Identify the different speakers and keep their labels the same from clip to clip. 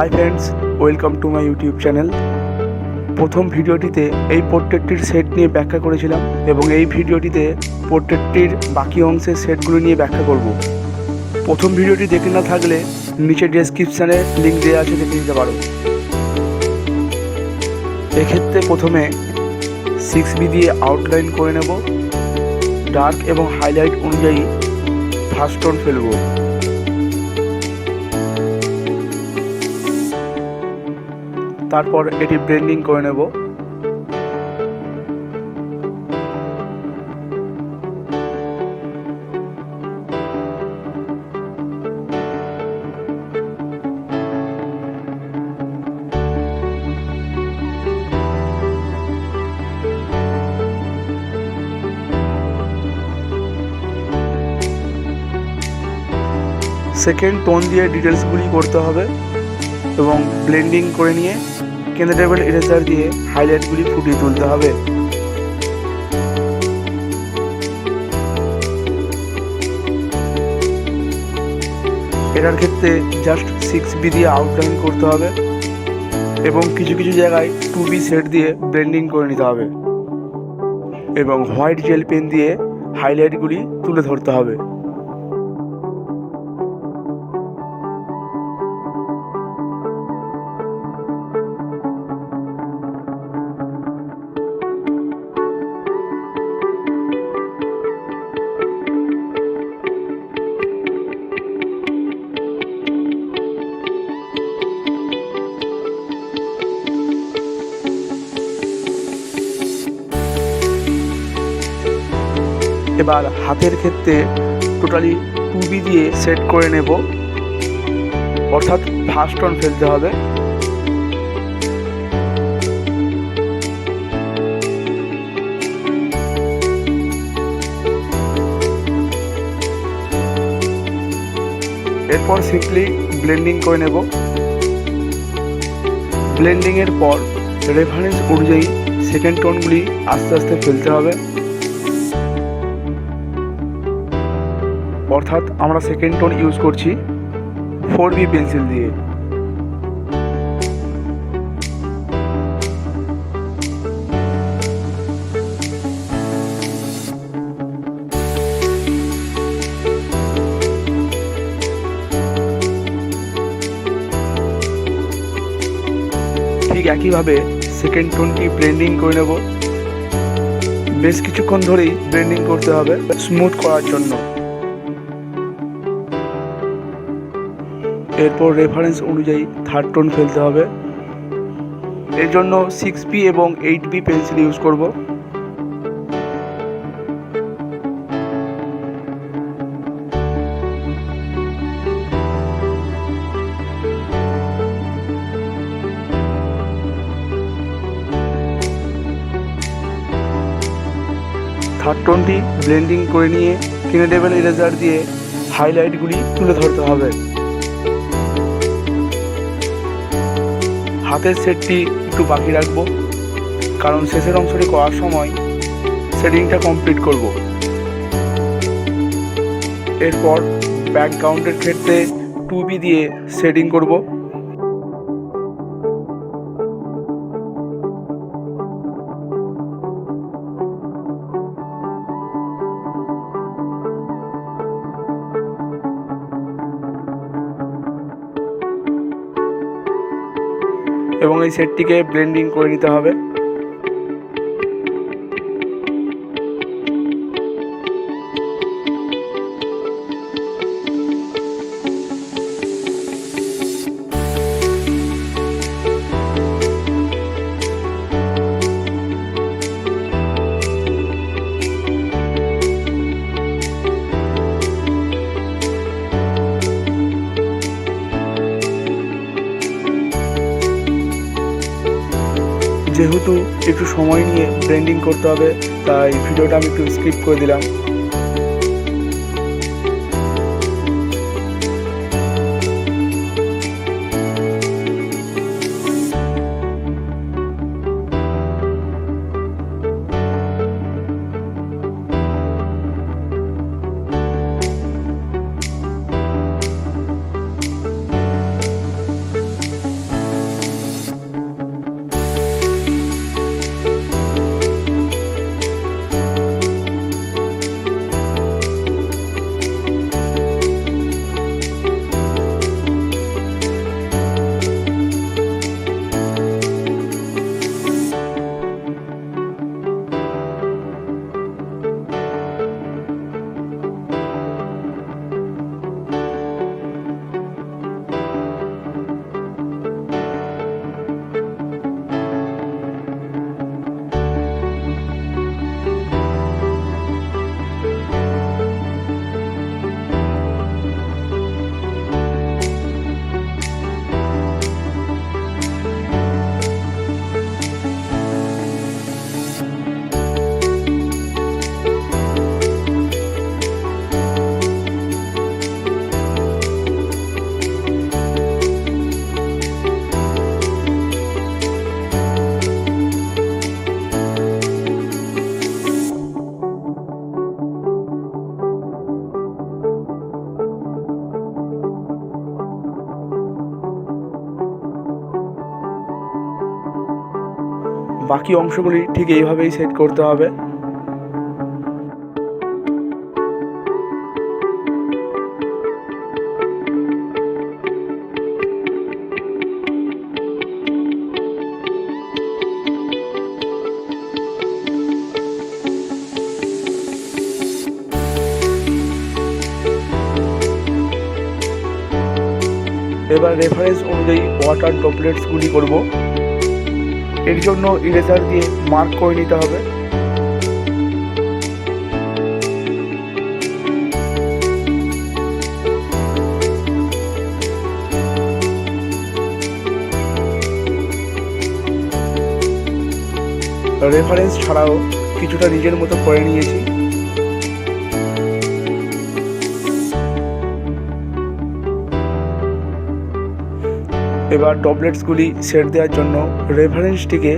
Speaker 1: Hi friends, welcome to my YouTube channel. প্রথম ভিডিওটিতে এই পোর্ট্রেটটির সেট নিয়ে ব্যাখ্যা করেছিলাম এবং এই ভিডিওটিতে পোর্ট্রেটটির বাকি অংশের সেটগুলো নিয়ে ব্যাখ্যা করব। প্রথম ভিডিওটি দেখে না থাকলে নিচে ডেসক্রিপশানে লিঙ্ক দেওয়া আছে, দেখে নিতে পারো। এক্ষেত্রে প্রথমে 6B দিয়ে আউটলাইন করে নেব। ডার্ক এবং হাইলাইট অনুযায়ী ফার্স্ট টোন ফেলব। তারপর এটি ব্লেন্ডিং করে নেব। সেকেন্ড টোন দিয়ে ডিটেলসগুলি করতে হবে এবং ব্লেন্ডিং করে নিয়ে কেন্দ্রেবল ইরেজার দিয়ে হাইলাইটগুলি ফুটিয়ে তুলতে হবে। এটার ক্ষেত্রে জাস্ট 6B দিয়ে আউটলাইন করতে হবে এবং কিছু কিছু জায়গায় 2B সেট দিয়ে ব্লেন্ডিং করে নিতে হবে এবং হোয়াইট জেল পেন দিয়ে হাইলাইটগুলি তুলে ধরতে হবে। এবার হাতের ক্ষেত্রে টোটালি 2B দিয়ে সেট করে নেব, অর্থাৎ ফার্স্ট টোন ফেলতে হবে। এরপর সিম্পলি ব্লেন্ডিং করে নেব। ব্লেন্ডিংয়ের পর রেফারেন্স অনুযায়ী সেকেন্ড টোনগুলি আস্তে আস্তে ফেলতে হবে, অর্থাৎ আমরা সেকেন্ড টোন ইউজ করছি 4B পেন্সিল দিয়ে। ঠিক একইভাবে সেকেন্ড টোনটি ব্লেন্ডিং করে নেব। বেশ কিছুক্ষণ ধরেই ব্লেন্ডিং করতে হবে স্মুথ করার জন্য। এরপর রেফারেন্স অনুযায়ী থার্ড টোন ফেলতে হবে। এর জন্য 6B এবং 8B পেন্সিল ইউজ করব। থার্ড টোনটি ব্লেন্ডিং করে নিয়ে কেন্দ্রেবল ইরেজার দিয়ে হাইলাইটগুলি তুলে ধরতে হবে। হাতের সেটটি একটু বাকি রাখবো, কারণ শেষের অংশটি করার সময় শেডিংটা কমপ্লিট করব। এরপর ব্যাকগ্রাউন্ডের ক্ষেত্রে 2B দিয়ে শেডিং করব। এবং এই সেটটিকে ব্লেন্ডিং করে নিতে হবে। যেহেতু একটু সময় নিয়ে ব্লেন্ডিং করতে হবে, তাই ভিডিওটা আমি একটু স্কিপ করে দিলাম। বাকি অংশগুলি ঠিক এইভাবেই সেট করতে হবে। এবার রেফারেন্স অনুযায়ী ওয়াটার ড্রপলেটসগুলি করব। এর জন্য ইরেজার দিয়ে মার্ক করে নিতে হবে। রেফারেন্স ছাড়াও কিছুটা নিজের মতো করে নিয়েছি। এবার ডবলেটসগুলি সেট দেওয়ার জন্য রেফারেন্সটিকে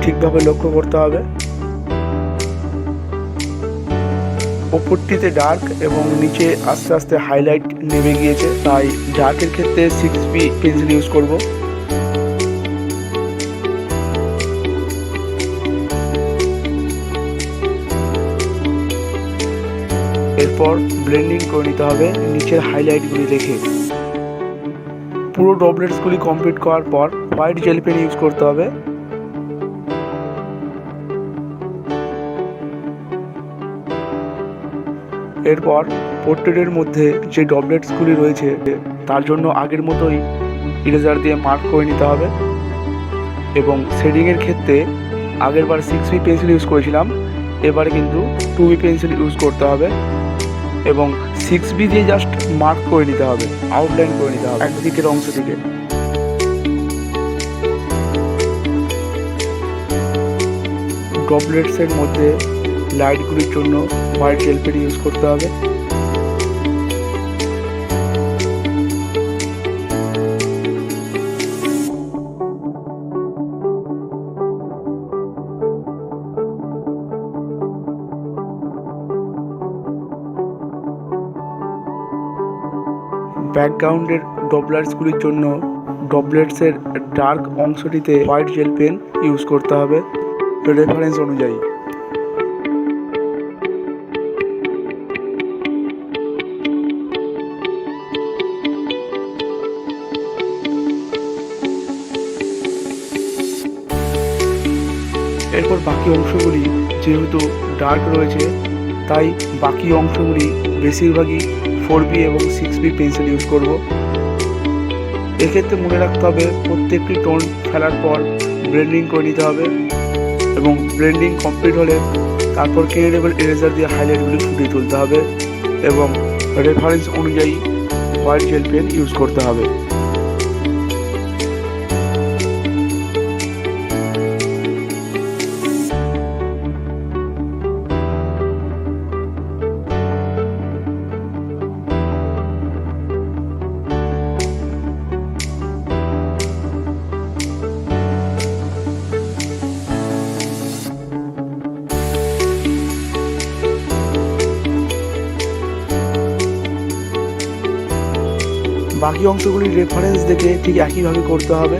Speaker 1: ঠিকভাবে লক্ষ্য করতে হবে। ওপরটিতে ডার্ক এবং নিচে আস্তে আস্তে হাইলাইট নেমে গিয়েছে, তাই ডার্কের ক্ষেত্রে 6B পেন্সিল ইউজ করব। এরপর ব্লেন্ডিং করে নিতে হবে নিচের হাইলাইটগুলি রেখে। পুরো ডবলেটসগুলি কমপ্লিট করার পর হোয়াইট জেল পেন ইউজ করতে হবে। এরপর পোর্ট্রেটের মধ্যে যে ডবলেটসগুলি রয়েছে তার জন্য আগের মতোই ইরেজার দিয়ে মার্ক করে নিতে হবে এবং শেডিংয়ের ক্ষেত্রে আগেরবার 6B পেন্সিল ইউজ করেছিলাম, এবারে কিন্তু 2B পেন্সিল ইউজ করতে হবে এবং 6B দিয়ে জাস্ট মার্ক করে নিতে হবে, আউটলাইন করে নিতে হবে একদিকের অংশ থেকে। ডবলেটসের মধ্যে লাইটগুলির জন্য হোয়াইট জেল পেন ইউজ করতে হবে। ব্যাকগ্রাউন্ডের ডবলেটসগুলির জন্য ডবলেটসের ডার্ক অংশটিতে হোয়াইট জেল পেন ইউজ করতে হবে রেফারেন্স অনুযায়ী। এরপর বাকি অংশগুলি যেহেতু ডার্ক রয়েছে তাই বাকি অংশগুলি বেশিরভাগই 4B এবং 6B পেন্সিল ইউজ করব। এক্ষেত্রে মনে রাখতে হবে প্রত্যেকটি টোন ফেলার পর ব্লেন্ডিং করে নিতে হবে এবং ব্লেন্ডিং কমপ্লিট হলে তারপর ক্লিয়ারেবল ইরেজার দিয়ে হাইলাইটগুলি ফুটিয়ে তুলতে হবে এবং রেফারেন্স অনুযায়ী হোয়াইট জেল পেন ইউজ করতে হবে। বাকি অংশগুলির রেফারেন্স দেখে ঠিক একইভাবে করতে হবে।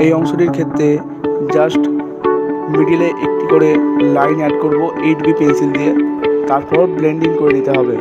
Speaker 1: এই অংশটির ক্ষেত্রে জাস্ট মিডিলে একটি করে লাইন অ্যাড করব 8B পেন্সিল দিয়ে, তারপর ব্লেন্ডিং করে নিতে হবে।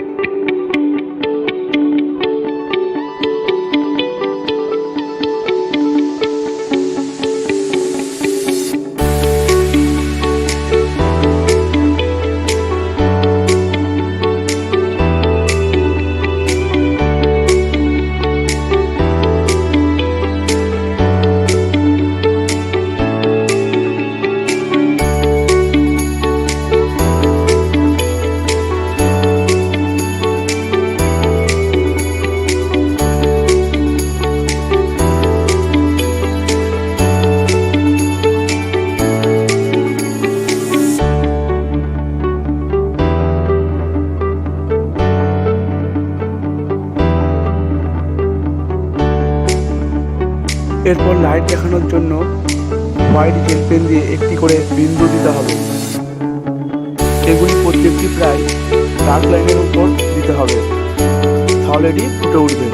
Speaker 1: এরপর লাইট দেখানোর জন্য হোয়াইট জেল পেন দিয়ে একটি করে বিন্দু দিতে হবে। এগুলি প্রত্যেকটি প্রায় ডার্ক লাইনের উপর দিতে হবে, তাহলে এটি ফুটে উঠবে।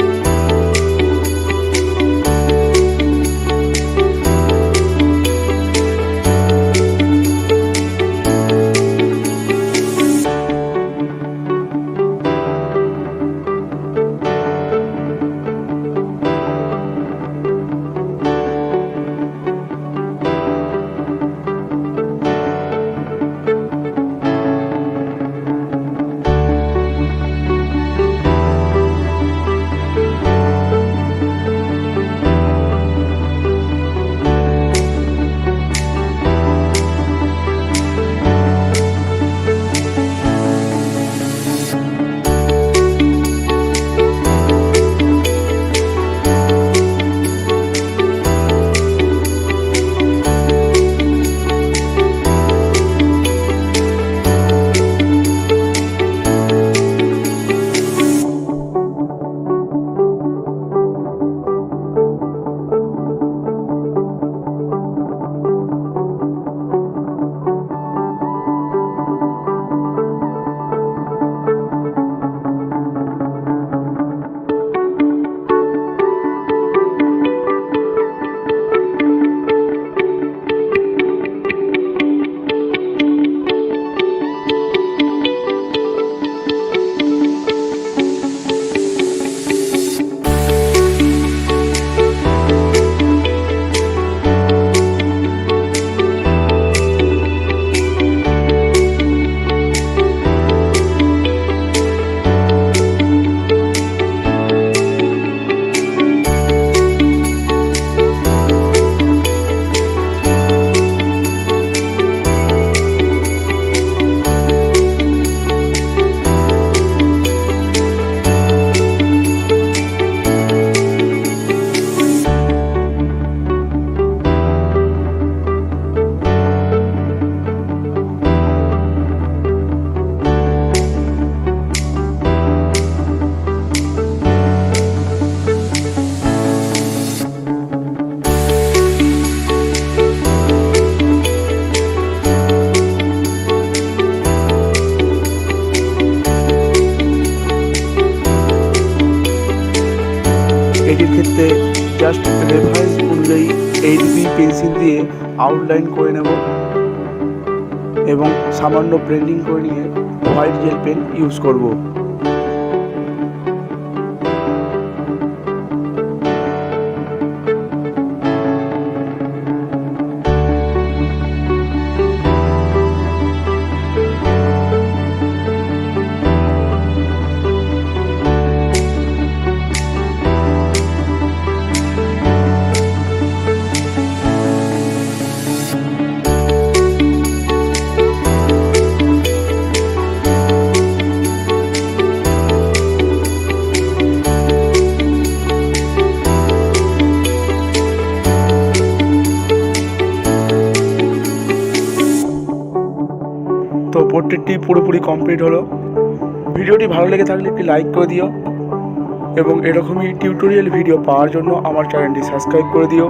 Speaker 1: এটির ক্ষেত্রে জাস্ট রেফারেন্স অনুযায়ী 8B পেন্সিল দিয়ে আউটলাইন করে নেব এবং সামান্য ব্লেন্ডিং করে নিয়ে হোয়াইট জেল পেন ইউজ করব। তো পোর্ট্রেটটি পুরোপুরি কমপ্লিট হলো। ভিডিওটি ভালো লেগে থাকলে একটি লাইক করে দিও এবং এরকমই টিউটোরিয়াল ভিডিও পাওয়ার জন্য আমার চ্যানেলটি সাবস্ক্রাইব করে দিও।